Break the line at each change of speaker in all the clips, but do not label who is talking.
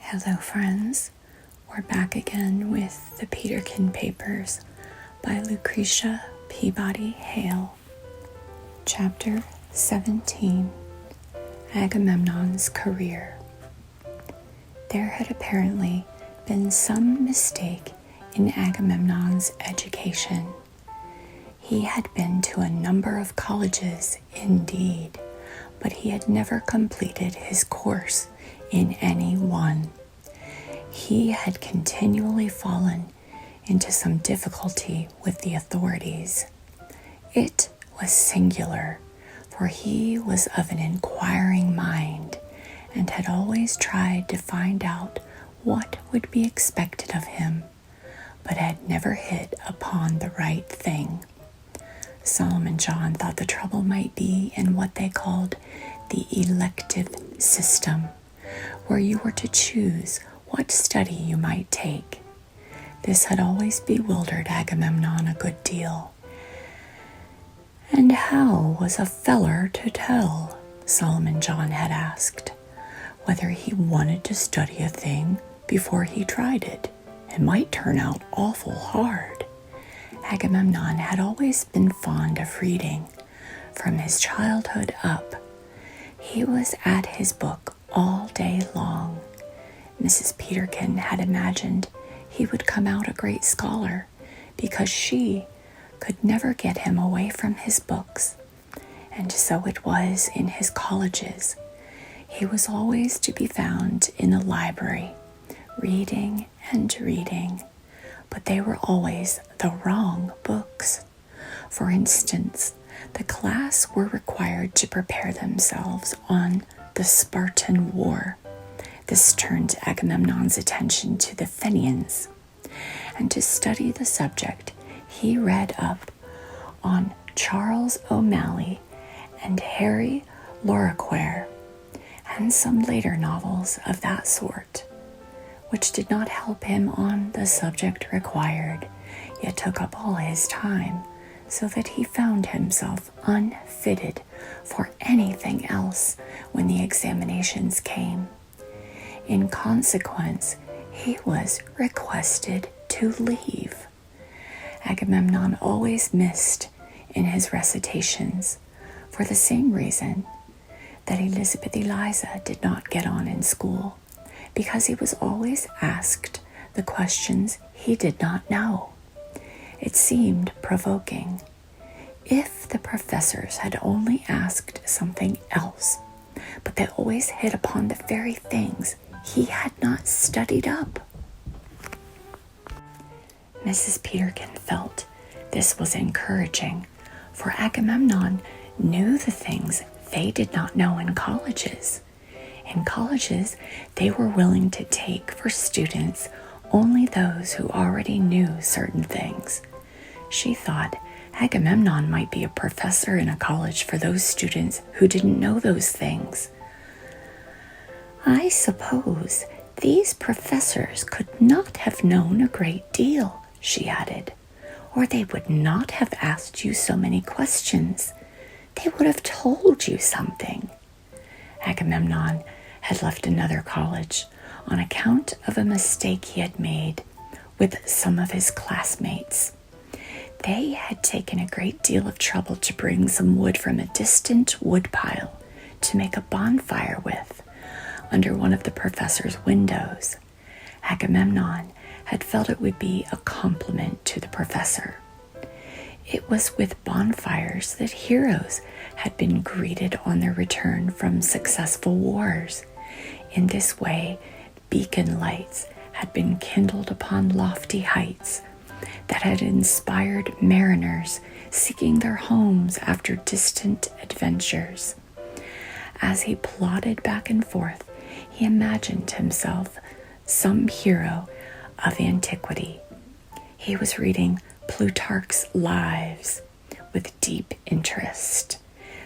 Hello friends, we're back again with the Peterkin Papers by Lucretia Peabody Hale. Chapter 17, Agamemnon's Career. There had apparently been some mistake in Agamemnon's education. He had been to a number of colleges indeed, but he had never completed his course in any one. He had continually fallen into some difficulty with the authorities. It was singular, for he was of an inquiring mind and had always tried to find out what would be expected of him, but had never hit upon the right thing. Solomon John thought the trouble might be in what they called the elective system, where you were to choose what study you might take. This had always bewildered Agamemnon a good deal. And how was a feller to tell, Solomon John had asked, whether he wanted to study a thing before he tried it? It might turn out awful hard. Agamemnon had always been fond of reading. From his childhood up, he was at his book all day long. Mrs. Peterkin had imagined he would come out a great scholar because she could never get him away from his books. And so it was in his colleges. He was always to be found in the library, reading and reading, but they were always the wrong books. For instance, the class were required to prepare themselves on the Spartan War. This turned Agamemnon's attention to the Fenians, and to study the subject, he read up on Charles O'Malley and Harry Lorrequer, and some later novels of that sort, which did not help him on the subject required, yet took up all his time, so that he found himself unfitted for anything else when the examinations came. In consequence, he was requested to leave. Agamemnon always missed in his recitations for the same reason that Elizabeth Eliza did not get on in school, because he was always asked the questions he did not know. It seemed provoking. If the professors had only asked something else, but they always hit upon the very things he had not studied up. Mrs. Peterkin felt this was encouraging, for Agamemnon knew the things they did not know in colleges. In colleges, they were willing to take for students only those who already knew certain things. She thought Agamemnon might be a professor in a college for those students who didn't know those things. I suppose these professors could not have known a great deal, she added, or they would not have asked you so many questions. They would have told you something. Agamemnon had left another college on account of a mistake he had made with some of his classmates. They had taken a great deal of trouble to bring some wood from a distant woodpile to make a bonfire with under one of the professor's windows. Agamemnon had felt it would be a compliment to the professor. It was with bonfires that heroes had been greeted on their return from successful wars. In this way, beacon lights had been kindled upon lofty heights that had inspired mariners seeking their homes after distant adventures. As he plodded back and forth, he imagined himself some hero of antiquity. He was reading Plutarch's Lives with deep interest.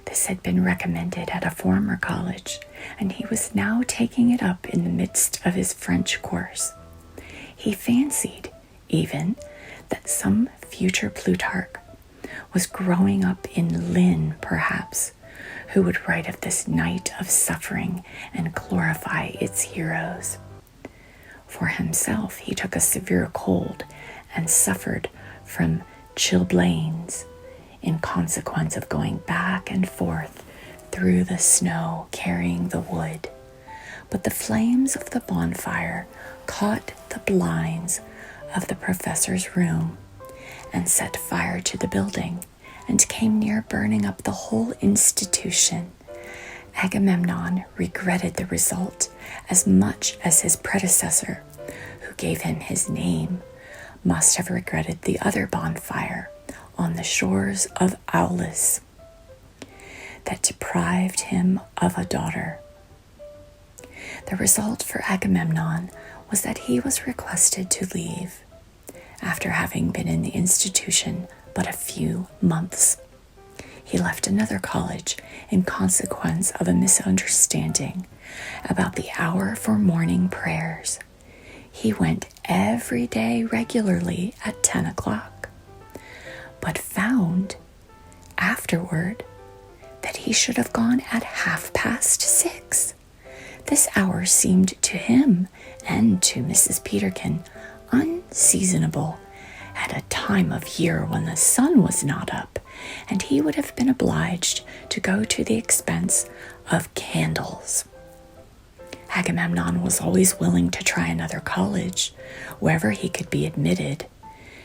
This had been recommended at a former college, and he was now taking it up in the midst of his French course. He fancied, even, that some future Plutarch was growing up in Lynn, perhaps, who would write of this night of suffering and glorify its heroes. For himself, he took a severe cold and suffered from chilblains in consequence of going back and forth through the snow carrying the wood. But the flames of the bonfire caught the blinds of the professor's room and set fire to the building and came near burning up the whole institution. Agamemnon regretted the result as much as his predecessor, who gave him his name, must have regretted the other bonfire on the shores of Aulis that deprived him of a daughter. The result for Agamemnon was that he was requested to leave after having been in the institution but a few months. He left another college in consequence of a misunderstanding about the hour for morning prayers. He went every day regularly at 10 o'clock, but found afterward that he should have gone at 6:30. This hour seemed to him and to Mrs. Peterkin unseasonable at a time of year when the sun was not up, and he would have been obliged to go to the expense of candles. Agamemnon was always willing to try another college, wherever he could be admitted.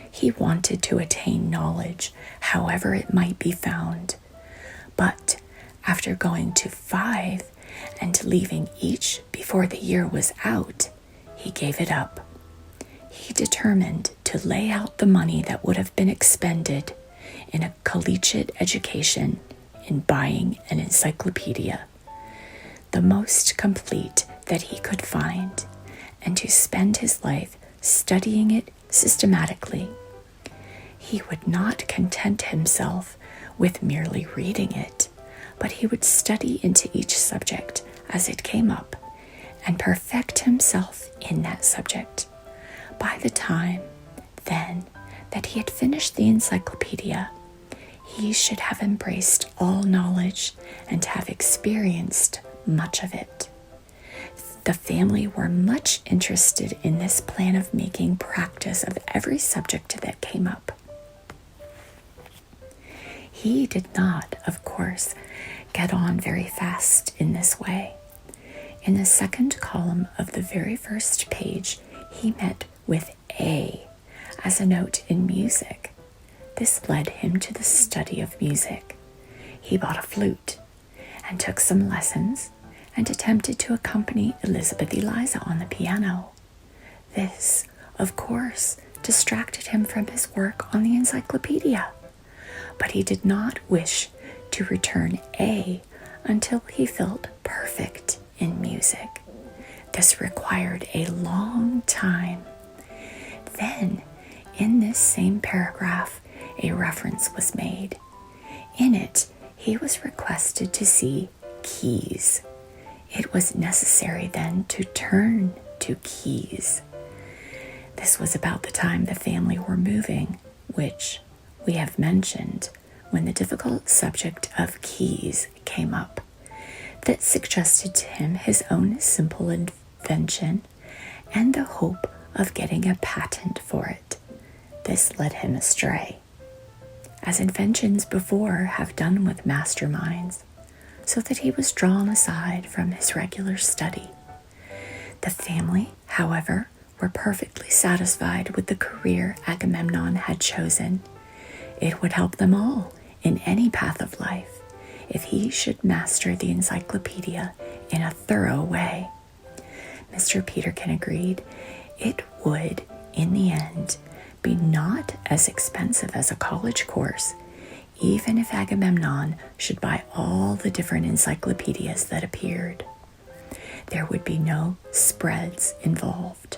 He wanted to attain knowledge, however it might be found. But after going to 5 and leaving each before the year was out, he gave it up. He determined to lay out the money that would have been expended in a collegiate education in buying an encyclopedia, the most complete that he could find, and to spend his life studying it systematically. He would not content himself with merely reading it, but he would study into each subject as it came up and perfect himself in that subject. By the time, then, that he had finished the encyclopedia, he should have embraced all knowledge and have experienced much of it. The family were much interested in this plan of making practice of every subject that came up. He did not, of course, get on very fast in this way. In the second column of the very first page, he met with A as a note in music. This led him to the study of music. He bought a flute and took some lessons and attempted to accompany Elizabeth Eliza on the piano. This, of course, distracted him from his work on the encyclopedia, but he did not wish to return A until he felt perfect in music. This required a long time. Then, in this same paragraph, a reference was made. In it, he was requested to see keys. It was necessary then to turn to keys. This was about the time the family were moving, which we have mentioned when the difficult subject of keys came up, that suggested to him his own simple invention and the hope of getting a patent for it. This led him astray, as inventions before have done with masterminds, so that he was drawn aside from his regular study. The family, however, were perfectly satisfied with the career Agamemnon had chosen. It would help them all in any path of life if he should master the encyclopedia in a thorough way. Mr. Peterkin agreed it would, in the end, be not as expensive as a college course, even if Agamemnon should buy all the different encyclopedias that appeared. There would be no spreads involved,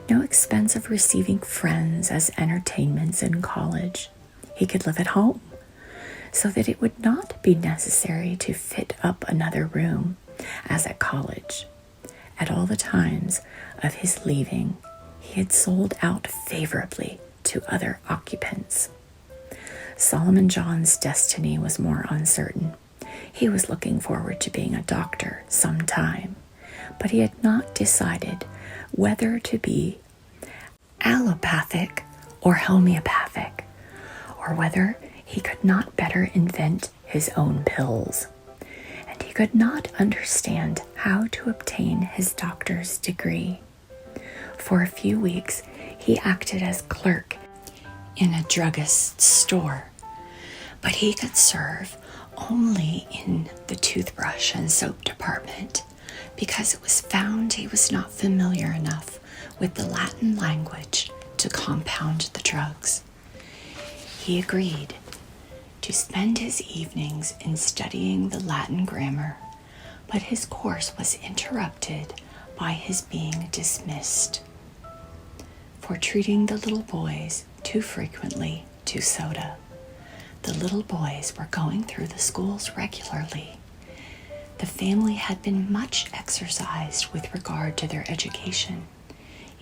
no expense of receiving friends as entertainments in college. He could live at home, so that it would not be necessary to fit up another room as at college. At all the times of his leaving, he had sold out favorably to other occupants. Solomon John's destiny was more uncertain. He was looking forward to being a doctor some time, but he had not decided whether to be allopathic or homeopathic, or whether he could not better invent his own pills. And he could not understand how to obtain his doctor's degree. For a few weeks, he acted as clerk in a druggist's store, but he could serve only in the toothbrush and soap department because it was found he was not familiar enough with the Latin language to compound the drugs. He agreed to spend his evenings in studying the Latin grammar, but his course was interrupted by his being dismissed for treating the little boys too frequently to soda. The little boys were going through the schools regularly. The family had been much exercised with regard to their education.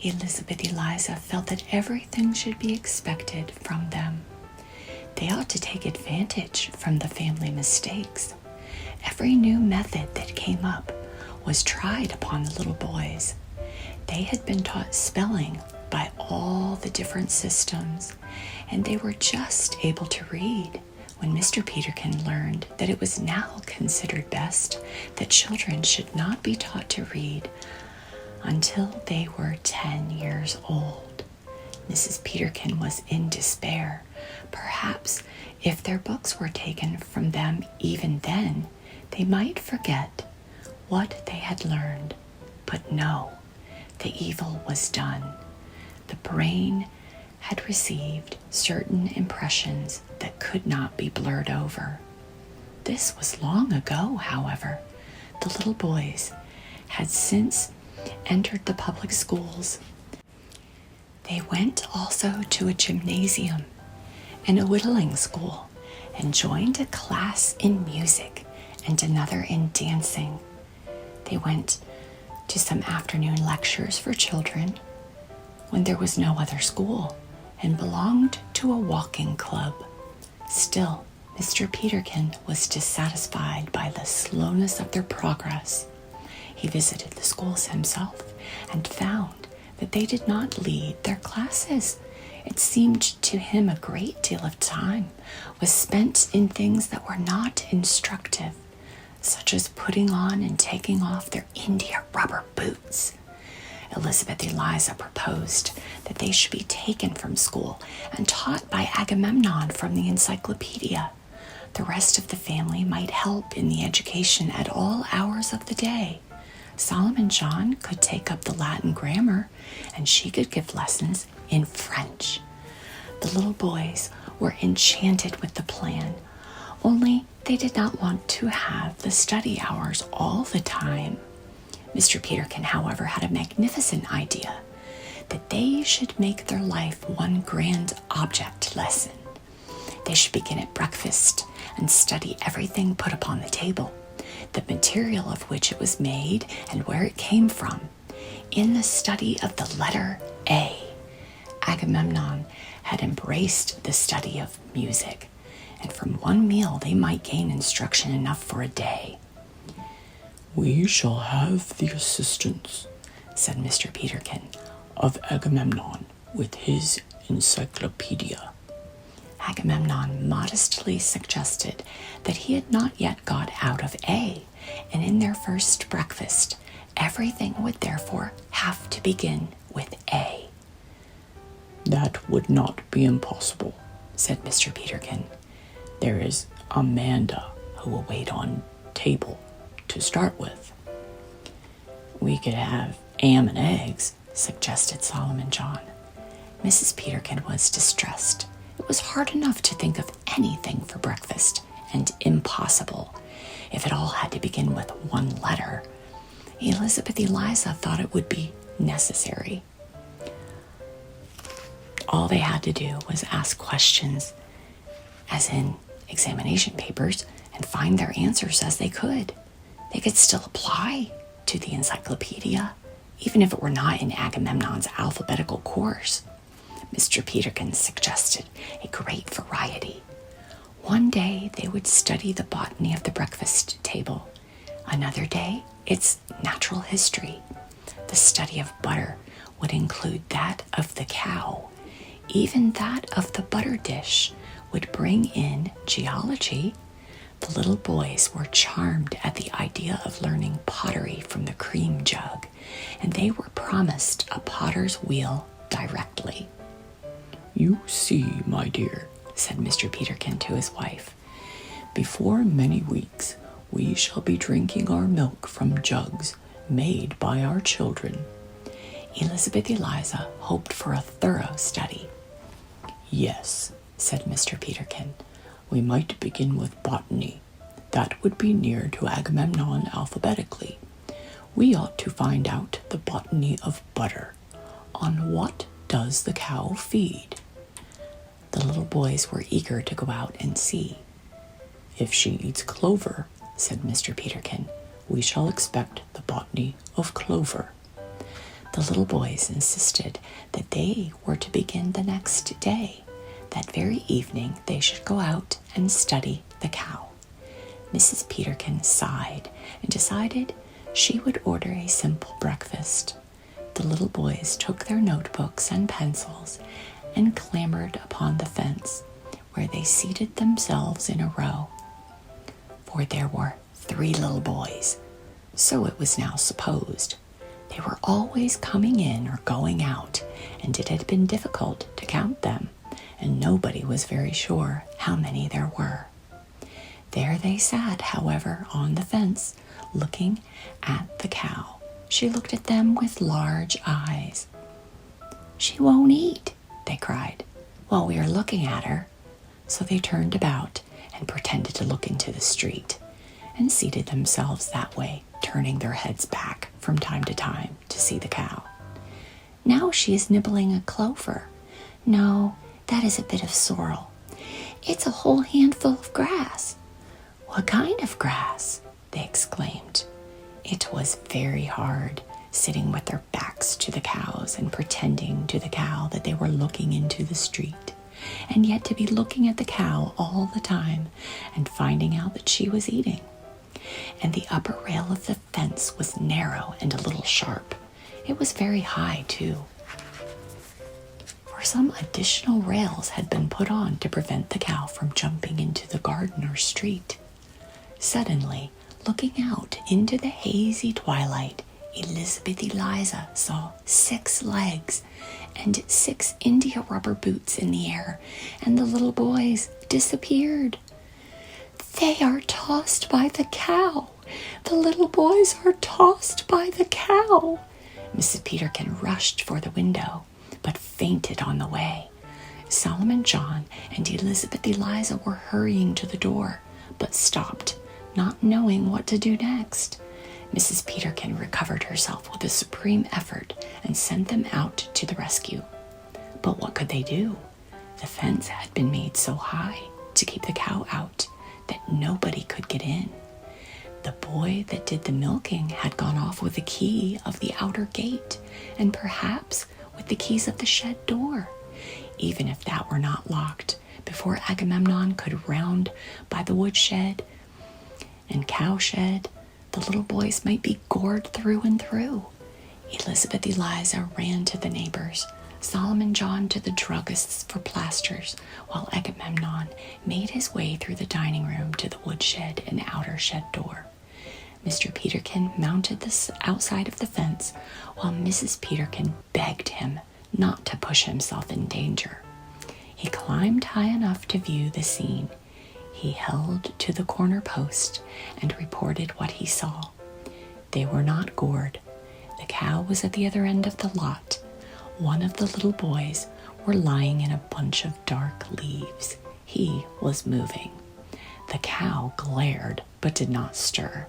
Elizabeth Eliza felt that everything should be expected from them. They ought to take advantage from the family mistakes. Every new method that came up was tried upon the little boys. They had been taught spelling by all the different systems, and they were just able to read when Mr. Peterkin learned that it was now considered best that children should not be taught to read until they were 10 years old. Mrs. Peterkin was in despair. Perhaps if their books were taken from them even then, they might forget what they had learned. But no, the evil was done. The brain had received certain impressions that could not be blurred over. This was long ago, however. The little boys had since entered the public schools. They went also to a gymnasium and a whittling school, and joined a class in music and another in dancing. They went to some afternoon lectures for children when there was no other school, and belonged to a walking club. Still, Mr. Peterkin was dissatisfied by the slowness of their progress. He visited the schools himself and found that they did not lead their classes. It seemed to him a great deal of time was spent in things that were not instructive, such as putting on and taking off their India rubber boots. Elizabeth Eliza proposed that they should be taken from school and taught by Agamemnon from the encyclopedia. The rest of the family might help in the education at all hours of the day. Solomon John could take up the Latin grammar, and she could give lessons in French. The little boys were enchanted with the plan, only they did not want to have the study hours all the time. Mr. Peterkin, however, had a magnificent idea that they should make their life one grand object lesson. They should begin at breakfast and study everything put upon the table, the material of which it was made and where it came from. In the study of the letter A, Agamemnon had embraced the study of music, and from one meal they might gain instruction enough for a day.
"We shall have the assistance," said Mr. Peterkin, "of Agamemnon with his encyclopedia."
Agamemnon modestly suggested that he had not yet got out of A, and in their first breakfast, everything would therefore have to begin with A.
"That would not be impossible,"
said Mr. Peterkin.
"There is Amanda who will wait on table to start with."
"We could have ham and eggs," suggested Solomon John. Mrs. Peterkin was distressed. It was hard enough to think of anything for breakfast, and impossible if it all had to begin with one letter. Elizabeth Eliza thought it would be necessary. All they had to do was ask questions, as in examination papers, and find their answers as they could. They could still apply to the encyclopedia, even if it were not in Agamemnon's alphabetical course. Mr. Peterkin suggested a great variety. One day they would study the botany of the breakfast table. Another day, its natural history.
The study of butter would include that of the cow. Even that of the butter dish would bring in geology. The little boys were charmed at the idea of learning pottery from the cream jug, and they were promised a potter's wheel directly. "You see, my dear," said Mr. Peterkin to his wife, "before many weeks we shall be drinking our milk from jugs made by our children." Elizabeth Eliza hoped for a thorough study. "Yes," said Mr. Peterkin, "we might begin with botany. That would be near to Agamemnon alphabetically. We ought to find out the botany of butter. On what does the cow feed?" The little boys were eager to go out and see. "If she eats clover," said Mr. Peterkin, "we shall expect the botany of clover." The little boys insisted that they were to begin the next day. That very evening they should go out and study the cow. Mrs. Peterkin sighed and decided she would order a simple breakfast. The little boys took their notebooks and pencils and clambered upon the fence, where they seated themselves in a row. For there were 3 little boys, so it was now supposed. They were always coming in or going out, and it had been difficult to count them, and nobody was very sure how many there were. There they sat, however, on the fence, looking at the cow. She looked at them with large eyes. "She won't eat," they cried, "while we are looking at her." So they turned about and pretended to look into the street, and seated themselves that way, turning their heads back from time to time to see the cow. "Now she is nibbling a clover. No, that is a bit of sorrel. It's a whole handful of grass." "What kind of grass?" they exclaimed. It was very hard, sitting with their backs to the cows and pretending to the cow that they were looking into the street, and yet to be looking at the cow all the time and finding out that she was eating. And the upper rail of the fence was narrow and a little sharp. It was very high, too, for some additional rails had been put on to prevent the cow from jumping into the garden or street. Suddenly, looking out into the hazy twilight, Elizabeth Eliza saw 6 legs and 6 India rubber boots in the air, and the little boys disappeared. "They are tossed by the cow! The little boys are tossed by the cow!" Mrs. Peterkin rushed for the window, but fainted on the way. Solomon John and Elizabeth Eliza were hurrying to the door, but stopped, not knowing what to do next. Mrs. Peterkin recovered herself with a supreme effort and sent them out to the rescue. But what could they do? The fence had been made so high to keep the cow out that nobody could get in. The boy that did the milking had gone off with the key of the outer gate, and perhaps with the keys of the shed door. Even if that were not locked, before Agamemnon could round by the woodshed and cowshed, the little boys might be gored through and through. Elizabeth Eliza ran to the neighbors, Solomon John to the druggist's for plasters, while Agamemnon made his way through the dining room to the woodshed and outer shed door. Mr. Peterkin mounted the outside of the fence, while Mrs. Peterkin begged him not to push himself in danger. He climbed high enough to view the scene. He held to the corner post and reported what he saw. They were not gored. The cow was at the other end of the lot. One of the little boys were lying in a bunch of dark leaves. He was moving. The cow glared but did not stir.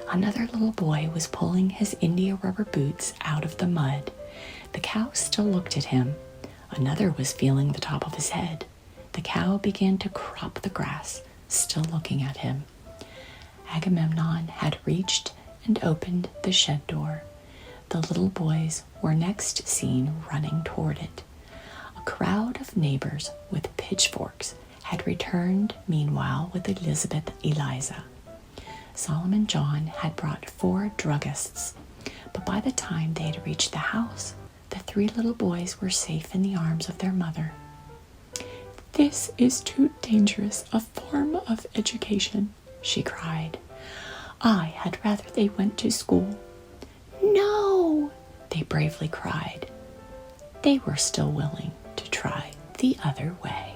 Another little boy was pulling his India rubber boots out of the mud. The cow still looked at him. Another was feeling the top of his head. The cow began to crop the grass, still looking at him. Agamemnon had reached and opened the shed door. The little boys were next seen running toward it. A crowd of neighbors with pitchforks had returned meanwhile with Elizabeth Eliza. Solomon John had brought 4 druggists. But by the time they had reached the house, the 3 little boys were safe in the arms of their mother.
"This is too dangerous a form of education," she cried. "I had rather they went to school."
"No!" they bravely cried. They were still willing to try the other way.